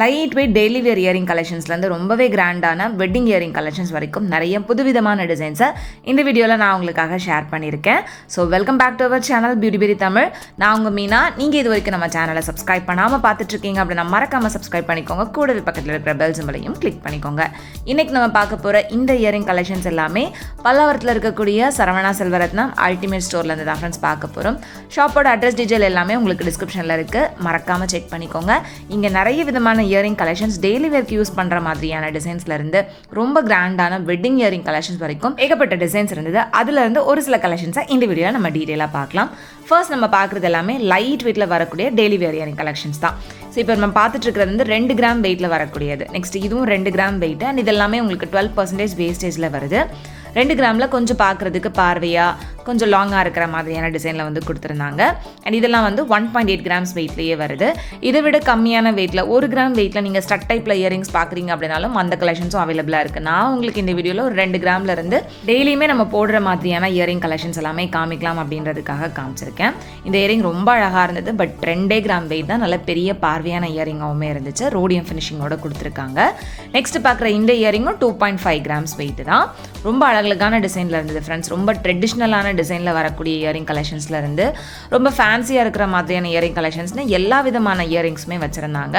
Light weight daily wear earring கலெக்ஷன்ஸ்லேருந்து ரொம்பவே கிராண்டான வெட்டிங் இயரிங் கலெக்ஷன்ஸ் வரைக்கும் நிறைய புதுவிதமான டிசைன்ஸை இந்த வீடியோவில் நான் உங்களுக்காக ஷேர் பண்ணியிருக்கேன். So welcome back to our channel beauty berry Tamil. நான் உங்கள் மீனா. நீங்கள் இது வரைக்கும் நம்ம சேனலை சப்ஸ்கிரைப் பண்ணாமல் பார்த்துட்ருக்கீங்க அப்படின்னா மறக்காமல் சப்ஸ்கிரைப் பண்ணிக்கோங்க. கூடவே பக்கத்தில் இருக்கிற பெல் சிம்பலையும் கிளிக் பண்ணிக்கோங்க. இன்றைக்கி நம்ம பார்க்க போகிற இந்த இயரிங் கலெக்ஷன்ஸ் எல்லாமே பல்லாவரத்தில் இருக்கக்கூடிய சரவணா செல்வரத்னம் அல்டிமேட் ஸ்டோர்லேருந்து தான் ஃப்ரெண்ட்ஸ் பார்க்க போகிறோம். ஷாப்போட அட்ரஸ் டீட்டெயில் எல்லாமே உங்களுக்கு டிஸ்கிரிப்ஷனில் இருக்குது, மறக்காமல் செக் பண்ணிக்கோங்க. இங்கே நிறைய விதமான இயரிங் கலெக்ஷன்ஸ் டெய்லி வேர்க்கு யூஸ் பண்ணுற மாதிரியான டிசைன்ஸ்லேருந்து ரொம்ப கிராண்டான வெட்டிங் இயரிங் கலெக்ஷன்ஸ் வரைக்கும் ஏகப்பட்ட டிசைன்ஸ் இருந்தது. அதுலேருந்து ஒரு சில கலெக்ஷன்ஸை இந்த வீடியோவில் நம்ம டீட்டெயிலாக பார்க்கலாம். ஃபர்ஸ்ட் நம்ம பார்க்குறது எல்லாமே லைட் வெயிட்டில் வரக்கூடிய டெய்லி வேர் இயரிங் கலெக்ஷன்ஸ் தான். ஸோ இப்போ நம்ம பார்த்துட்டு இருக்கிறது வந்து 2 கிராம் வெயிட்டில் வரக்கூடியது. நெக்ஸ்ட் இதுவும் 2 கிராம் வெயிட் அண்ட் இதெல்லாமே உங்களுக்கு 12% வேஸ்டேஜில் வருது. 2 கிராமில் கொஞ்சம் பார்க்குறதுக்கு பார்வையாக கொஞ்சம் லாங்காக இருக்கிற மாதிரியான டிசைனில் வந்து கொடுத்துருந்தாங்க. அண்ட் இதெல்லாம் வந்து 1.8 கிராம்ஸ் வெயிட்லேயே வருது. இதை விட கம்மியான வெயிட்டில் 1 கிராம் வெயிட்டில் நீங்கள் ஸ்டட் டைப்பில் இயரிங்ஸ் பார்க்குறீங்க அப்படின்னாலும் அந்த கலெக்ஷன்ஸும் அவைலபிளாக இருக்குது. நான் உங்களுக்கு இந்த வீடியோவில் ஒரு 2 கிராமில் இருந்து டெய்லியுமே நம்ம போடுற மாதிரியான இயரிங் கலெக்ஷன்ஸ் எல்லாமே காமிக்கலாம் அப்படின்றதுக்காக காமிச்சிருக்கேன். இந்த இயரிங் ரொம்ப அழகாக இருந்தது. பட் 2 கிராம் வெயிட் தான், நல்ல பெரிய பார்வையான இயரிங்காகவுமே இருந்துச்சு. ரோடியம் ஃபினிஷிங்கோட கொடுத்துருக்காங்க. நெக்ஸ்ட் பார்க்குற இந்த இயரிங்கும் 2.5 கிராம்ஸ் வெயிட் தான். ரொம்ப அழகான டிசைனில் இருந்தது ஃப்ரெண்ட்ஸ். ரொம்ப ட்ரெடிஷ்னலான டிசைனில் வரக்கூடிய இயரிங் கலெக்ஷன்ஸில் இருந்து ரொம்ப ஃபேன்சியாக இருக்கிற மாதிரியான இயரிங் கலெக்ஷன்ஸ்னு எல்லா விதமான இயரிங்ஸுமே வச்சுருந்தாங்க.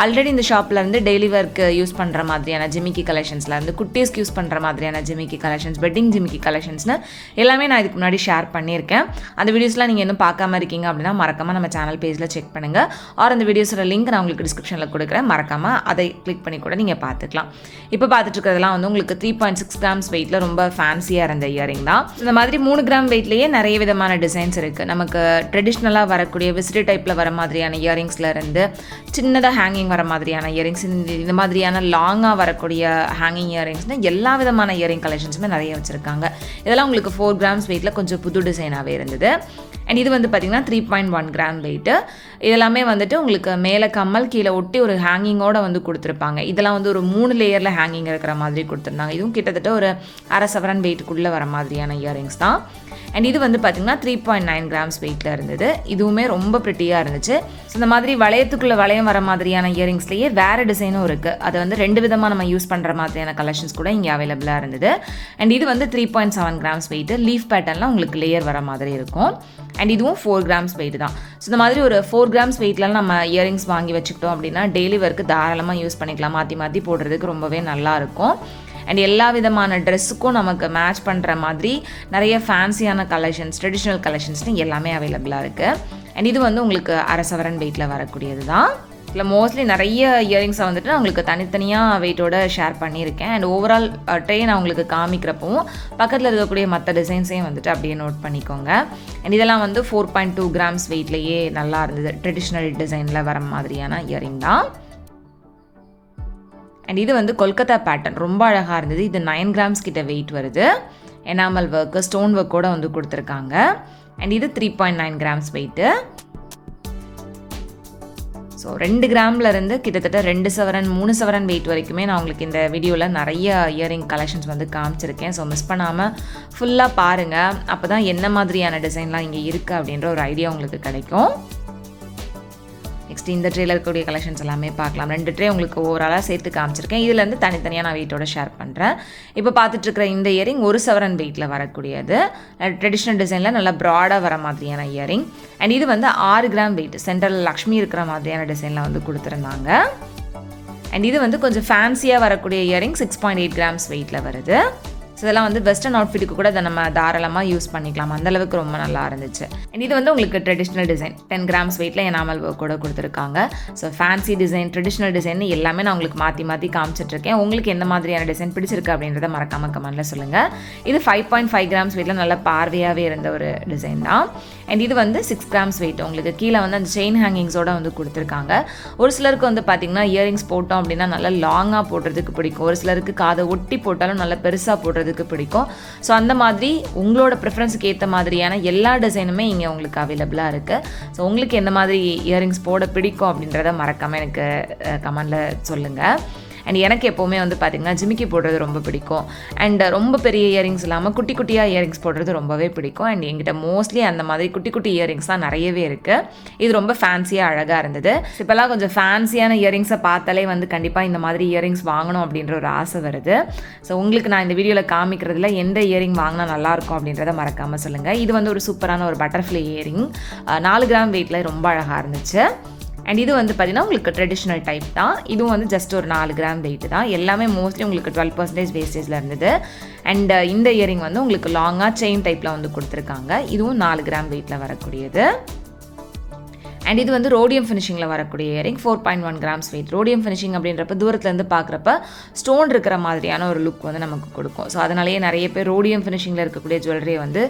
ஆல்ரெடி இந்த ஷாப்பில் இருந்து டெய்லி ஒர்க்கு யூஸ் பண்ணுற மாதிரியான ஜிமிக்கி கலெக்ஷன்ஸில் இருந்து குட்டீஸ்க்கு யூஸ் பண்ணுற மாதிரியான ஜிமிக்கி கலெக்ஷன்ஸ், வெட்டிங் ஜிமிக்கி கலெக்ஷன்ஸ்னு எல்லாமே நான் இதுக்கு முன்னாடி ஷேர் பண்ணியிருக்கேன். அந்த வீடியோஸ்லாம் நீங்கள் இன்னும் பார்க்காம இருக்கீங்க அப்படின்னா மறக்காமல் நம்ம சேனல் பேஜில் செக் பண்ணுங்கள். ஆர் அந்த வீடியோஸோட லிங்க் நான் உங்களுக்கு டிஸ்கிரிப்ஷனில் கொடுக்குறேன், மறக்காமல் அதை கிளிக் பண்ணி கூட நீங்கள் பார்த்துக்கலாம். இப்போ பார்த்துட்டு இருக்கிறதுலாம் வந்து உங்களுக்கு 3.6 கிராம்ஸ் வெயிட்டில் ரொம்ப ஃபேன்சியாக இருந்த இயரிங் தான். இந்த மாதிரி 3 கிராம் வெயிட்லேயே நிறைய விதமான டிசைன்ஸ் இருக்குது. நமக்கு ட்ரெடிஷ்னலாக வரக்கூடிய விசிறி டைப்பில் வர மாதிரியான இயரிங்ஸில் இருந்து சின்னதாக ஹேங்கிங் வர மாதிரியான இயரிங்ஸ், இந்த மாதிரியான லாங்காக வரக்கூடிய ஹேங்கிங் இயரிங்ஸ்னு எல்லா விதமான இயரிங் கலெக்ஷன்ஸுமே நிறைய வச்சுருக்காங்க. இதெல்லாம் உங்களுக்கு 4 கிராம்ஸ் வெயிட்டில் கொஞ்சம் புது டிசைனாகவே இருந்தது. அண்ட் இது வந்து பார்த்திங்கன்னா 3.1 கிராம் வெயிட்டு. இதெல்லாமே வந்துட்டு உங்களுக்கு மேலே கம்மல் கீழே ஒட்டி ஒரு ஹேங்கிங்கோடு வந்து கொடுத்துருப்பாங்க. இதெல்லாம் வந்து ஒரு 3 லேயரில் ஹேங்கிங் இருக்கிற மாதிரி கொடுத்துருந்தாங்க. இதுவும் கிட்டத்தட்ட ஒரு 1/2 சவரன் வெயிட்டுக்குள்ளே வர மாதிரியான இயரிங்ஸ் தான். அண்ட் இது வந்து பார்த்திங்கன்னா 3.9 கிராம்ஸ் வெயிட்டில் இருந்தது. இதுவுமே ரொம்ப ப்ரிட்டியாக இருந்துச்சு. ஸோ இந்த மாதிரி வளையத்துக்குள்ளே வளையம் வர மாதிரியான இயரிங்ஸ்லேயே வேறு டிசைனும் இருக்குது. அது வந்து 2 விதமாக நம்ம யூஸ் பண்ணுற மாதிரியான கலெக்ஷன்ஸ் கூட இங்கே அவைலபிளாக இருந்தது. அண்ட் இது வந்து 3.7 கிராம்ஸ் வெயிட்டு. லீஃப் பேட்டர்னில் உங்களுக்கு லேயர் வர மாதிரி இருக்கும். அண்ட் இதுவும் 4 கிராம்ஸ் வெயிட் தான். ஸோ இந்த மாதிரி ஒரு 4 கிராம்ஸ் வெயிட்லாம் நம்ம இயரிங்ஸ் வாங்கி வச்சுக்கிட்டோம் அப்படின்னா டெய்லி ஒர்க்கு தாராளமாக யூஸ் பண்ணிக்கலாம். மாற்றி மாற்றி போடுறதுக்கு ரொம்பவே நல்லாயிருக்கும். அண்ட் எல்லா விதமான ட்ரெஸ்ஸுக்கும் நமக்கு மேட்ச் பண்ணுற மாதிரி நிறைய ஃபேன்சியான கலெக்ஷன்ஸ், ட்ரெடிஷ்னல் கலெக்ஷன்ஸ்னு எல்லாமே அவைலபிளாக இருக்குது. அண்ட் இது வந்து உங்களுக்கு 1/2 சவரன் வெயிட்டில் வரக்கூடியது தான். இல்லை மோஸ்ட்லி நிறைய இயரிங்ஸை வந்துட்டு நான் உங்களுக்கு தனித்தனியாக வெயிட்டோட ஷேர் பண்ணியிருக்கேன். அண்ட் ஓவரால் ட்ரே நான் உங்களுக்கு காமிக்கிறப்பவும் பக்கத்தில் இருக்கக்கூடிய மற்ற டிசைன்ஸையும் வந்துட்டு அப்படியே நோட் பண்ணிக்கோங்க. அண்ட் இதெல்லாம் வந்து 4.2 கிராம்ஸ் வெயிட்லேயே நல்லா இருந்தது. ட்ரெடிஷ்னல் டிசைனில் வர மாதிரியான இயரிங் தான். அண்ட் இது வந்து கொல்கத்தா பேட்டர்ன், ரொம்ப அழகாக இருந்தது. இது 9 கிராம்ஸ் கிட்ட வெயிட் வருது. எனாமல் ஒர்க்கு, ஸ்டோன் ஒர்க்கோட வந்து கொடுத்துருக்காங்க. அண்ட் இது 3.9 கிராம்ஸ் வெயிட்டு. ஸோ 2 கிராமில் இருந்து கிட்டத்தட்ட 2 சவரன் 3 சவரன் வெயிட் வரைக்குமே நான் உங்களுக்கு இந்த வீடியோவில் நிறைய இயரிங் கலெக்ஷன்ஸ் வந்து காமிச்சிருக்கேன். ஸோ மிஸ் பண்ணாமல் ஃபுல்லாக பாருங்கள். அப்போ தான் என்ன மாதிரியான டிசைன்லாம் இங்கே இருக்குது அப்படின்ற ஒரு ஐடியா உங்களுக்கு கிடைக்கும். நெக்ஸ்ட் இந்த ட்ரேல இருக்கக்கூடிய கலெக்ஷன்ஸ் எல்லாமே பார்க்கலாம். 2 ட்ரே உங்களுக்கு ஓவராலாக சேர்த்து காமிச்சிருக்கேன். இதுலேருந்து தனித்தனியாக நான் வெயிட்டோட ஷேர் பண்ணுறேன். இப்போ பார்த்துட்டு இருக்கிற இந்த இயரிங் 1 சவரன் வெயிட்டில் வரக்கூடியது. ட்ரெடிஷ்னல் டிசைனில் நல்லா ப்ராடாக வர மாதிரியான இயரிங். அண்ட் இது வந்து 6 கிராம் வெயிட். சென்ட்ரல் லக்ஷ்மி இருக்கிற மாதிரியான டிசைனில் வந்து கொடுத்துருந்தாங்க. அண்ட் இது வந்து கொஞ்சம் ஃபேன்சியாக வரக்கூடிய இயரிங் 6.8 கிராம்ஸ் வெயிட்டில் வருது. ஸோ இதெல்லாம் வந்து வெஸ்டர்ன் அவுட்ஃபிட்டுக்கு கூட அதை நம்ம தாராளமாக யூஸ் பண்ணிக்கலாம். அந்தளவுக்கு ரொம்ப நல்லா இருந்துச்சு. அண்ட் இது வந்து உங்களுக்கு ட்ரெடிஷ்னல் டிசைன் 10 கிராம்ஸ் வெயிட்டில் எனாமல் ஒர்க் கூட கொடுத்துருக்காங்க. So fancy design, traditional design எல்லாமே நான் உங்களுக்கு மாற்றி மாற்றி காமிச்சிட்ருக்கேன். உங்களுக்கு எந்த மாதிரியான டிசைன் பிடிச்சிருக்கு அப்படின்றத மறக்காமல் கமெண்ட்டில் சொல்லுங்கள். இது 5.5 கிராம்ஸ் வெயிட்டில் நல்ல பார்வையாகவே இருந்த ஒரு டிசைன் தான். அண்ட் இது வந்து 6 கிராம்ஸ் வெயிட். உங்களுக்கு கீழே வந்து அந்த செயின் ஹேங்கிங்ஸோடு வந்து கொடுத்துருக்காங்க. ஒரு சிலருக்கு வந்து பார்த்திங்கன்னா இயரிங்ஸ் போட்டோம் அப்படின்னா நல்லா லாங்காக போடுறதுக்கு பிடிக்கும். ஒரு சிலருக்கு காதை ஒட்டி போட்டாலும் நல்லா பெருசாக போடுறதுக்கு பிடிக்கும். ஸோ அந்த மாதிரி உங்களோட ப்ரிஃபரன்ஸுக்கு ஏற்ற மாதிரியான எல்லா டிசைனுமே இங்கே உங்களுக்கு அவைலபிளாக இருக்குது. ஸோ உங்களுக்கு எந்த மாதிரி இயரிங்ஸ் போட பிடிக்கும் அப்படின்றத மறக்காமல் எனக்கு கமெண்டில் சொல்லுங்கள். அண்ட் எனக்கு எப்போவுமே வந்து பார்த்திங்கன்னா ஜிமிக்கி போடுறது ரொம்ப பிடிக்கும். அண்ட் ரொம்ப பெரிய இயரிங்ஸ் இல்லாமல் குட்டி குட்டியாக இயரிங்ஸ் போடுறது ரொம்பவே பிடிக்கும். அண்ட் என்கிட்ட மோஸ்ட்லி அந்த மாதிரி குட்டி குட்டி இயரிங்ஸ் தான் நிறையவே இருக்குது. இது ரொம்ப ஃபேன்சியாக அழகாக இருந்தது. இப்போல்லாம் கொஞ்சம் ஃபேன்சியான இயரிங்ஸை பார்த்தாலே வந்து கண்டிப்பாக இந்த மாதிரி இயரிங்ஸ் வாங்கணும் அப்படின்ற ஒரு ஆசை வருது. ஸோ உங்களுக்கு நான் இந்த வீடியோவில் காமிக்கிறதுல எந்த இயரிங் வாங்கினா நல்லாயிருக்கும் அப்படின்றத மறக்காமல் சொல்லுங்கள். இது வந்து ஒரு சூப்பரான ஒரு பட்டர்ஃப்ளை இயரிங், 4 கிராம் வெயிட்டில் ரொம்ப அழகாக இருந்துச்சு. அண்ட் இது வந்து பார்த்திங்கன்னா உங்களுக்கு ட்ரெடிஷ்னல் டைப் தான். இதுவும் வந்து ஜஸ்ட் ஒரு 4 கிராம் வெயிட் தான். எல்லாமே மோஸ்ட்லி உங்களுக்கு 12% வேஸ்டேஜில் இருந்தது. அண்ட் இந்த இயரிங் வந்து உங்களுக்கு லாங்காக செயின் டைப்பில் வந்து கொடுத்துருக்காங்க. இதுவும் 4 கிராம் வெயிட்டில் வரக்கூடியது. அண்ட் இது வந்து ரோடியம் ஃபினிஷிங்கில் வரக்கூடிய earring, 4.1 grams weight. Rhodium finishing அப்படின்றப்ப தூரத்துலேருந்து பார்க்குறப்ப ஸ்டோன் இருக்கிற மாதிரியான ஒரு லுக் வந்து நமக்கு கொடுக்கும். ஸோ அதனாலேயே நிறைய பேர் ரோடியம் ஃபினிஷிங்கில் இருக்கக்கூடிய ஜுவல்லரியை வந்து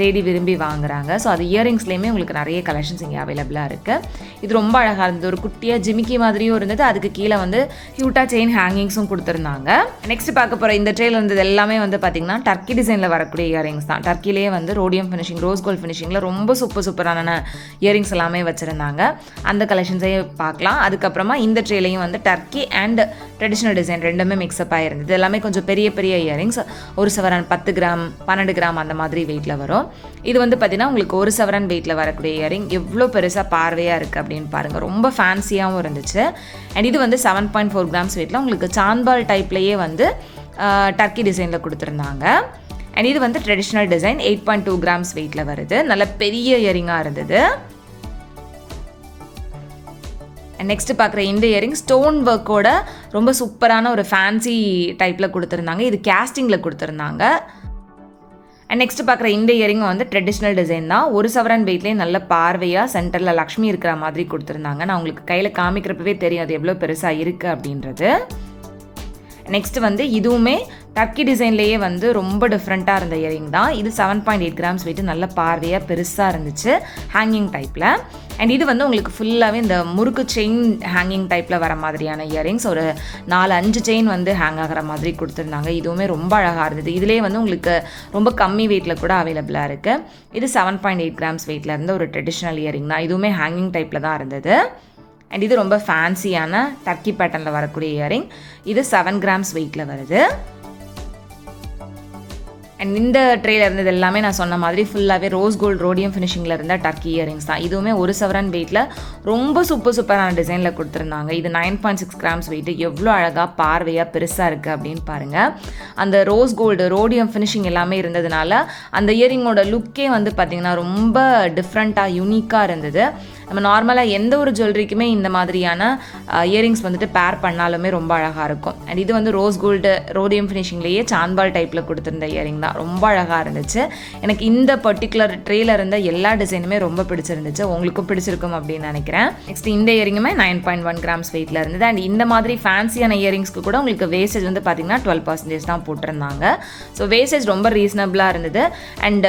தேடி விரும்பி வாங்குறாங்க. ஸோ அது இயரிங்ஸ்லேயுமே உங்களுக்கு நிறைய கலெக்ஷன்ஸ் இங்கே அவைலபிளாக இருக்குது. இது ரொம்ப அழகாக இருந்தது. ஒரு குட்டியாக ஜிமிக்கி மாதிரியும் இருந்தது. அதுக்கு கீழே வந்து க்யூட்டாக செயின் ஹேங்கிங்ஸும் கொடுத்துருந்தாங்க. நெக்ஸ்ட் பார்க்க போகிற இந்த ட்ரேயில் இருந்தது எல்லாமே வந்து பார்த்திங்கன்னா டர்க்கி டிசைனில் வரக்கூடிய இயரிங்ஸ் தான். டர்க்கிலே வந்து ரோடியம் ஃபினிஷிங், ரோஸ் கோல்ட் ஃபினிஷிங்கில் ரொம்ப சூப்பரான இயரிங்ஸ் எல்லாமே வச்சிருந்தாங்க. அந்த கலெக்ஷன்ஸையும் பார்க்கலாம். அதுக்கப்புறமா இந்த ட்ரேலையும் வந்து டர்க்கி அண்ட் ட்ரெடிஷ்னல் டிசைன் ரெண்டுமே மிக்ஸ்அப் ஆகிருந்தது. எல்லாமே கொஞ்சம் பெரிய பெரிய இயரிங்ஸ், 1 சவரன் 10 கிராம் 12 கிராம் அந்த மாதிரி வெயிட்டில் வரும். இது வந்து பார்த்திங்கன்னா உங்களுக்கு 1 சவரன் வெயிட்டில் வரக்கூடிய இயரிங் எவ்வளோ பெருசாக பார்வையாக இருக்குது அப்படின்னு பாருங்கள். ரொம்ப ஃபேன்சியாகவும் இருந்துச்சு. அண்ட் இது வந்து 7.4 கிராம்ஸ் வெயிட்டில் உங்களுக்கு சான்பால் டைப்லேயே வந்து டர்க்கி டிசைனில் கொடுத்துருந்தாங்க. அண்ட் இது வந்து ட்ரெடிஷ்னல் டிசைன் 8.2 கிராம்ஸ் வெயிட்டில் வருது. நல்ல பெரிய இயரிங்காக இருந்தது. நெக்ஸ்ட் பார்க்குற இந்த இயரிங் ஸ்டோன் ஒர்க்கோட ரொம்ப சூப்பரான ஒரு ஃபேன்சி டைப்பில் கொடுத்துருந்தாங்க. இது கேஸ்டிங்கில் கொடுத்துருந்தாங்க. அண்ட் நெக்ஸ்ட் பார்க்குற இந்த இயரிங் வந்து ட்ரெடிஷ்னல் டிசைன் தான். 1 சவரன் வெயிட்லேயே நல்ல பார்வையாக சென்டரில் லக்ஷ்மி இருக்கிற மாதிரி கொடுத்துருந்தாங்க. நான் உங்களுக்கு கையில் காமிக்கிறப்பவே தெரியும் அது எவ்வளோ பெருசாக இருக்குது அப்படின்றது. நெக்ஸ்ட் வந்து இதுவுமே டர்க்கி டிசைன்லேயே வந்து ரொம்ப டிஃப்ரெண்ட்டாக இருந்த இயரிங் தான். இது 7.8 கிராம்ஸ் வெயிட், நல்ல பார்வையாக பெருசாக இருந்துச்சு ஹேங்கிங் டைப்பில். அண்ட் இது வந்து உங்களுக்கு ஃபுல்லாகவே இந்த முறுக்கு செயின் ஹேங்கிங் டைப்பில் வர மாதிரியான இயரிங்ஸ், ஒரு 4-5 செயின் வந்து ஹேங் ஆகிற மாதிரி கொடுத்துருந்தாங்க. இதுவுமே ரொம்ப அழகாக இருந்தது. இதிலே வந்து உங்களுக்கு ரொம்ப கம்மி வெயிட்டில் கூட அவைலபிளாக இருக்குது. இது 7.8 கிராம்ஸ் வெயிட்டில் இருந்த ஒரு ட்ரெடிஷ்னல் இயரிங் தான். இதுவுமே ஹேங்கிங் டைப்பில் தான் இருந்தது. அண்ட் இது ரொம்ப ஃபேன்சியான டர்க்கி பேட்டர்னில் வரக்கூடிய இயரிங். இது 7 கிராம்ஸ் வெயிட்டில் வருது. அண்ட் இந்த ட்ரேயில் இருந்தது எல்லாமே நான் சொன்ன மாதிரி ஃபுல்லாகவே ரோஸ் கோல்டு ரோடியம் ஃபினிஷிங்கில் இருந்த டர்க்கி இயரிங்ஸ் தான். இதுவுமே 1 சவரன் வெயிட்டில் ரொம்ப சூப்பரான டிசைனில் கொடுத்துருந்தாங்க. இது 9.6 கிராம்ஸ் வெயிட்டு. எவ்வளோ அழகாக பார்வையாக பெருசாக இருக்குது அப்படின்னு பாருங்கள். அந்த ரோஸ் கோல்டு ரோடியம் ஃபினிஷிங் எல்லாமே இருந்ததுனால அந்த இயரிங்கோட லுக்கே வந்து பார்த்திங்கன்னா ரொம்ப டிஃப்ரெண்ட்டாக யூனிக்காக இருந்தது. நம்ம நார்மலாக எந்த ஒரு ஜுவல்லரிக்குமே இந்த மாதிரியான இயரிங்ஸ் வந்துட்டு பேர் பண்ணாலுமே ரொம்ப அழகாக இருக்கும். அண்ட் இது வந்து ரோஸ் கோல்டு ரோடியம் ஃபினிஷிங்லேயே சான்பால் டைப்பில் கொடுத்துருந்த இயரிங் தான். ரொம்ப அழகாக இருந்துச்சு. எனக்கு இந்த பர்டிகுலர் ட்ரேயில் இருந்த எல்லா டிசைனுமே ரொம்ப பிடிச்சிருந்துச்சு. உங்களுக்கும் பிடிச்சிருக்கும் அப்படின்னு நினைக்கிறேன். நெக்ஸ்ட் இந்த இயரிங்குமே 9.1 கிராம்ஸ் வெயிட்டில் இருந்தது. அண்ட் இந்த மாதிரி ஃபேன்சியான இயரிங்ஸ்க்கு கூட உங்களுக்கு வேஸ்டேஜ் வந்து பார்த்திங்கன்னா 12% தான் போட்டிருந்தாங்க. ஸோ வேஸ்டேஜ் ரொம்ப ரீசனபிளாக இருந்தது. அண்ட்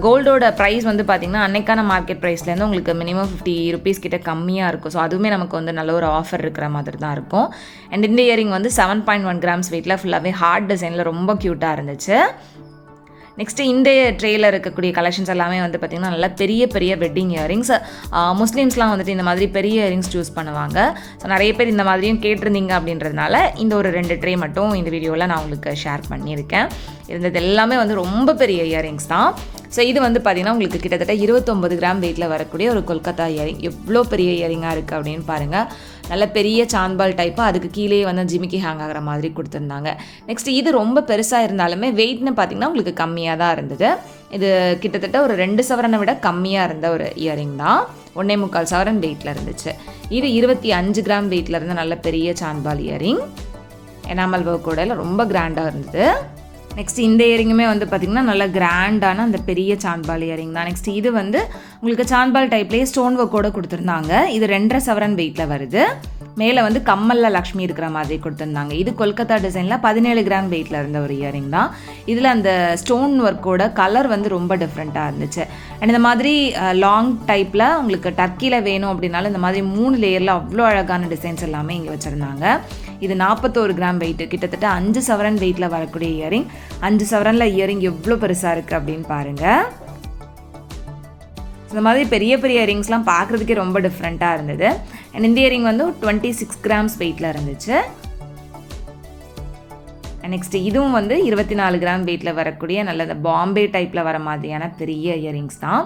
கோல்டோட ப்ரைஸ் வந்து பார்த்திங்கன்னா அன்னைக்கான மார்க்கெட் ப்ரைஸ்லேருந்து உங்களுக்கு மினிமம் 50 rupees கிட்ட கம்மியாக இருக்கும். ஸோ அதுவுமே நமக்கு வந்து நல்ல ஒரு ஆஃபர் இருக்கிற மாதிரி தான் இருக்கும். அண்ட் இந்த இயரிங் வந்து 7.1 கிராம்ஸ் வெயிட்டில் ஃபுல்லாகவே ஹார்ட் டிசைனில் ரொம்ப க்யூட்டாக இருந்துச்சு. நெக்ஸ்ட்டு இந்த ட்ரேயில் இருக்கக்கூடிய கலெக்ஷன்ஸ் எல்லாமே வந்து பார்த்திங்கன்னா நல்லா பெரிய பெரிய வெட்டிங் இயரிங்ஸ். முஸ்லீம்ஸ்லாம் வந்துட்டு இந்த மாதிரி பெரிய இயரிங்ஸ் சூஸ் பண்ணுவாங்க. ஸோ நிறைய பேர் இந்த மாதிரியும் கேட்டிருந்தீங்க அப்படின்றதுனால இந்த ஒரு 2 ட்ரே மட்டும் இந்த வீடியோவில் நான் உங்களுக்கு ஷேர் பண்ணியிருக்கேன். இருந்தது எல்லாமே வந்து ரொம்ப பெரிய இயரிங்ஸ் தான். ஸோ இது வந்து பார்த்திங்கன்னா உங்களுக்கு கிட்டத்தட்ட 29 கிராம் வெயிட்டில் வரக்கூடிய ஒரு கொல்கத்தா இயரிங். எவ்வளோ பெரிய இயரிங்காக இருக்குது அப்படின்னு பாருங்கள். நல்ல பெரிய சான்பால் டைப்பு, அதுக்கு கீழே வந்து ஜிமிக்கி ஹேங் ஆகிற மாதிரி கொடுத்துருந்தாங்க. நெக்ஸ்ட் இது ரொம்ப பெருசாக இருந்தாலுமே வெயிட்னு பார்த்திங்கன்னா உங்களுக்கு கம்மியாக தான் இருந்தது. இது கிட்டத்தட்ட ஒரு 2 சவரனை விட கம்மியாக இருந்த ஒரு இயரிங் தான். 1.25 சவரன் வெயிட்டில் இருந்துச்சு. இது 25 கிராம் வெயிட்டில் இருந்த நல்ல பெரிய சான்பால் இயரிங். எனாமல் ஒர்க்கோட ரொம்ப கிராண்டாக இருந்தது. நெக்ஸ்ட் இந்த இயரிங்குமே வந்து பார்த்திங்கன்னா நல்ல கிராண்டான அந்த பெரிய சான்பால் இயரிங் தான். நெக்ஸ்ட் இது வந்து உங்களுக்கு சான்பால் டைப்லேயே ஸ்டோன் ஒர்க்கோடு கொடுத்துருந்தாங்க. இது 2.5 சவரன் வெயிட்டில் வருது. மேலே வந்து கம்மலில் லக்ஷ்மி இருக்கிற மாதிரி கொடுத்துருந்தாங்க. இது கொல்கத்தா டிசைனில் 17 கிராம் வெயிட்டில் இருந்த ஒரு இயரிங் தான். இதில் அந்த ஸ்டோன் ஒர்க்கோட கலர் வந்து ரொம்ப டிஃப்ரெண்ட்டாக இருந்துச்சு. அண்ட் இந்த மாதிரி லாங் டைப்பில் உங்களுக்கு டர்க்கியில் வேணும் அப்படின்னாலும் இந்த மாதிரி 3 லேயரில் அவ்வளோ அழகான டிசைன்ஸ் எல்லாமே இங்கே வச்சுருந்தாங்க. இது 41 கிராம் வெயிட்டு, கிட்டத்தட்ட 5 சவரன் வெயிட்டில் வரக்கூடிய இயரிங். 5 சவரனில் இயரிங் எவ்வளோ பெருசாக இருக்குது அப்படின்னு பாருங்கள். இந்த மாதிரி பெரிய பெரிய இயரிங்ஸ்லாம் பார்க்குறதுக்கே ரொம்ப டிஃப்ரெண்ட்டாக இருந்தது. அண்ட் இந்த இயரிங் வந்து 26 கிராம்ஸ் வெயிட்டில் இருந்துச்சு. நெக்ஸ்ட்டு இதுவும் வந்து 24 கிராம் வெயிட்டில் வரக்கூடிய நல்ல பாம்பே டைப்பில் வர மாதிரியான பெரிய இயரிங்ஸ் தான்.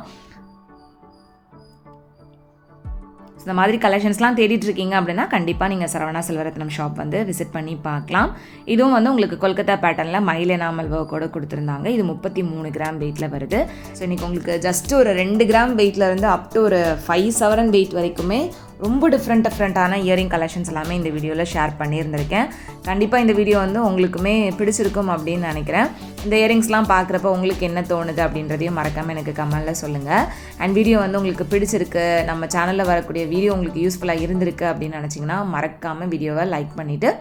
இந்த மாதிரி கலெக்ஷன்ஸ்லாம் தேடிட்டு இருக்கீங்க அப்படின்னா கண்டிப்பாக நீங்கள் சரவணா செல்வரத்னம் ஷாப் வந்து விசிட் பண்ணி பார்க்கலாம். இதுவும் வந்து உங்களுக்கு கொல்கத்தா பேட்டர்னில் மயில் எனாமல் ஒர்க்கோடு கொடுத்துருந்தாங்க. இது 33 கிராம் வெயிட்டில் வருது. ஸோ இன்றைக்கி உங்களுக்கு ஜஸ்ட் ஒரு 2 கிராம் வெயிட்டில் இருந்து அப் டு ஒரு 5 சவரன் வெயிட் வரைக்குமே ரொம்ப டிஃப்ரெண்ட்டான இயரிங் கலெக்ஷன்ஸ் எல்லாமே இந்த வீடியோவில் ஷேர் பண்ணியிருந்திருக்கேன். கண்டிப்பாக இந்த வீடியோ வந்து உங்களுக்குமே பிடிச்சிருக்கும் அப்படின்னு நினைக்கிறேன். இந்த இயரிங்ஸ்லாம் பார்க்குறப்ப உங்களுக்கு என்ன தோணுது அப்படின்றதையும் மறக்காமல் எனக்கு கமெண்டில் சொல்லுங்கள். அண்ட் வீடியோ வந்து உங்களுக்கு பிடிச்சிருக்கு, நம்ம சேனலில் வரக்கூடிய வீடியோ உங்களுக்கு யூஸ்ஃபுல்லாக இருந்திருக்கு அப்படின்னு நினச்சிங்கன்னா மறக்காமல் வீடியோவை லைக் பண்ணிவிட்டு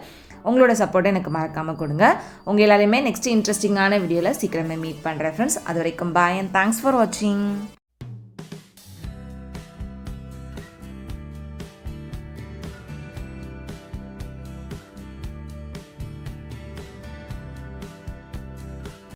உங்களோட சப்போர்ட்டை எனக்கு மறக்காமல் கொடுங்க. உங்கள் எல்லாரையுமே நெக்ஸ்ட் இன்ட்ரெஸ்டிங்கான வீடியோவில் சீக்கிரமே மீட் பண்ணுறேன் ஃப்ரெண்ட்ஸ். அது வரைக்கும் பாய் அண்ட் தேங்க்ஸ் ஃபார் வாட்சிங்.